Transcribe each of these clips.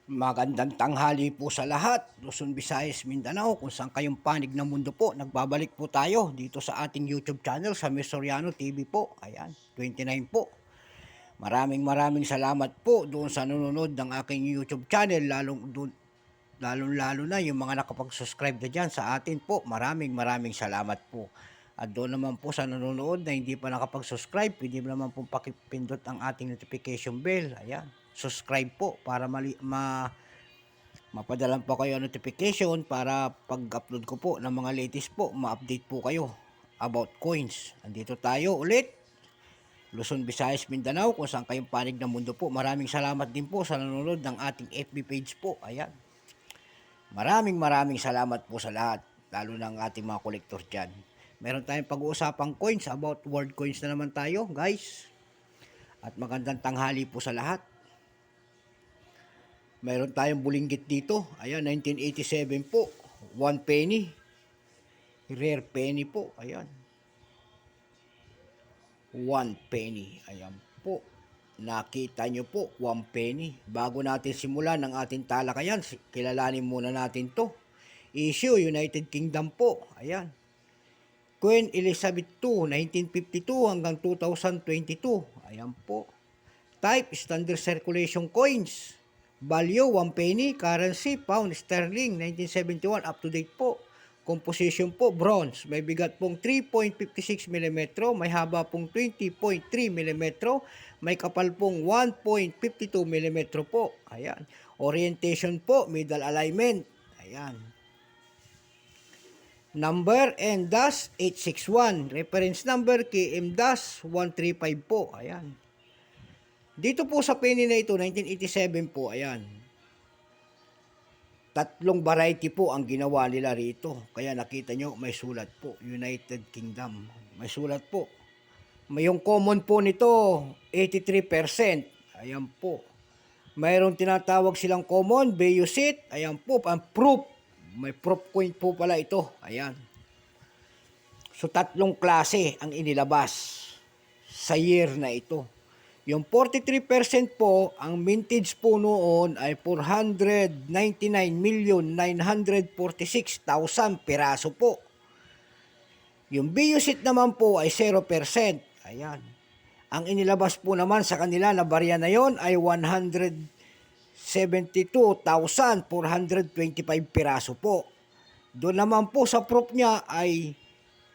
Magandang tanghali po sa lahat, Luzon, Visayas, Mindanao, kung saan kayong panig ng mundo po. Nagbabalik po tayo dito sa ating YouTube channel sa Mesoriano TV po. Ayan, 29 po. Maraming salamat po doon sa nanonood ng aking YouTube channel, lalong-lalo na yung mga nakapag-subscribe na dyan sa atin po. Maraming salamat po. At doon naman po sa nanonood na hindi pa nakapag-subscribe, pwede naman po pakipindot ang ating notification bell. Ayan, subscribe po para mapadalan po kayo ang notification para pag-upload ko po ng mga latest po, ma-update po kayo about coins. Andito tayo ulit, Luzon, Visayas, Mindanao, kung saan kayong panig ng mundo po. Maraming salamat din po sa nanonood ng ating FB page po. Ayan. Maraming salamat po sa lahat, lalo ng ating mga collector dyan. Meron tayong pag-uusapang coins, about world coins na naman tayo, guys. At magandang tanghali po sa lahat. Mayroon tayong bulinggit dito. Ayan, 1987 po. 1 penny. Rare penny po. Ayan. 1 penny. Ayan po. Nakita nyo po, 1 penny. Bago natin simulan ang ating talakayan, kilalanin muna natin to. Issue, United Kingdom po. Ayan. Queen Elizabeth II, 1952 hanggang 2022. Ayan po. Type, standard circulation coins. Value, 1 penny. Currency, pound sterling, 1971. Up to date po. Composition po, bronze. May bigat pong 3.56 mm. May haba pong 20.3 mm. May kapal pong 1.52 mm po. Ayan. Orientation po, middle alignment. Ayan. Number N-861. Reference number KM-135 po. Ayan. Dito po sa penny na ito, 1987 po. Ayan. Tatlong variety po ang ginawa nila rito. Kaya nakita nyo, may sulat po. United Kingdom. May sulat po. Yung common po nito, 83%. Ayan po. Mayroong tinatawag silang common, Bayusit. Ayan po, ang proof. May proof coin po pala ito. Ayan. So, tatlong klase ang inilabas sa year na ito. Yung 43% po, ang mintage po noon ay 499,946,000 piraso po. Yung Bayusit naman po ay 0%. Ayan. Ang inilabas po naman sa kanila na barya na yon ay 172,425 piraso po. Doon naman po sa proof niya ay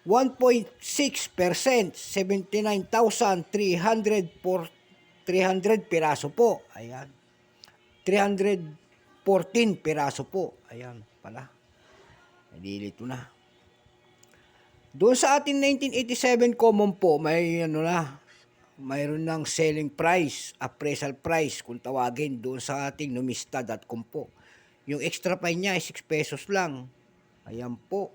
1.6%, 79,300 piraso po. Ayan. 314 piraso po. Ayan pala. Nilito na. Doon sa ating 1987 common po, mayroon ng selling price, appraisal price kung tawagin doon sa ating numista.com po. Yung extra fine niya ay 6 pesos lang. Ayan po.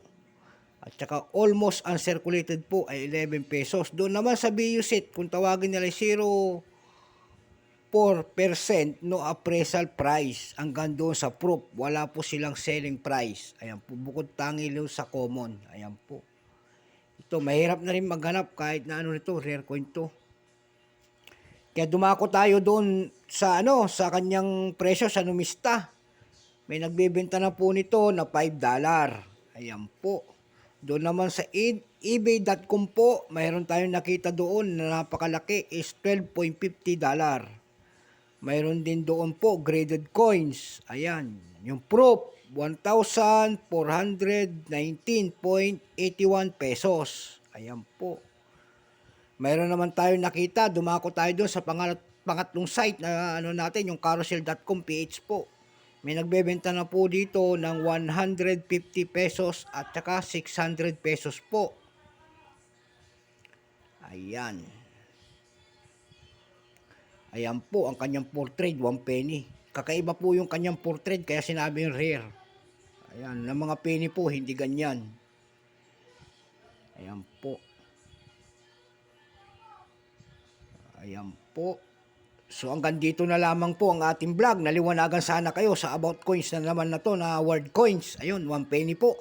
At saka almost uncirculated po ay 11 pesos. Doon naman sa Bayusit, kung tawagin nila 0.4% no appraisal price. Hanggang doon sa proof, wala po silang selling price. Ayan po, bukod tangi sa common. Ayan po. Ito, mahirap na rin maghanap kahit na ano nito, rare coin to. Kaya dumako tayo doon sa sa kanyang presyo sa numista. May nagbebenta na po nito na $5. Ayan po. Doon naman sa ebay.com po, mayroon tayong nakita doon na napakalaki is $12.50. Mayroon din doon po graded coins. Ayan, yung proof 1,419.81 pesos. Ayan po. Mayroon naman tayong nakita, dumako tayo doon sa pangatlong site na natin, yung carousel.com PH po. May nagbebenta na po dito ng 150 pesos at saka 600 pesos po. Ayan. Ayan po ang kanyang portrait, 1 penny. Kakaiba po yung kanyang portrait kaya sinabi yung rare. Ayan, ng mga penny po, hindi ganyan. Ayan po. Ayan po. So hanggang dito na lamang po ang ating vlog. Naliwanagan sana kayo sa about coins na naman na to, na world coins. Ayun, 1 penny po.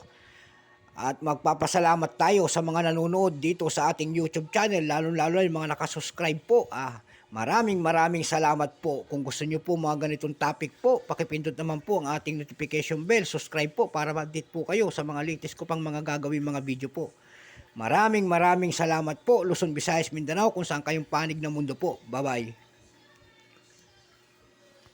At magpapasalamat tayo sa mga nanonood dito sa ating YouTube channel, lalo-lalo yung mga nakasubscribe po. Maraming salamat po. Kung gusto nyo po mga ganitong topic po, pakipindot naman po ang ating notification bell. Subscribe po para ma-update po kayo sa mga latest ko pang mga gagawin mga video po. Maraming salamat po, Luzon, Visayas, Mindanao, kung saan kayong panig ng mundo po. Bye-bye.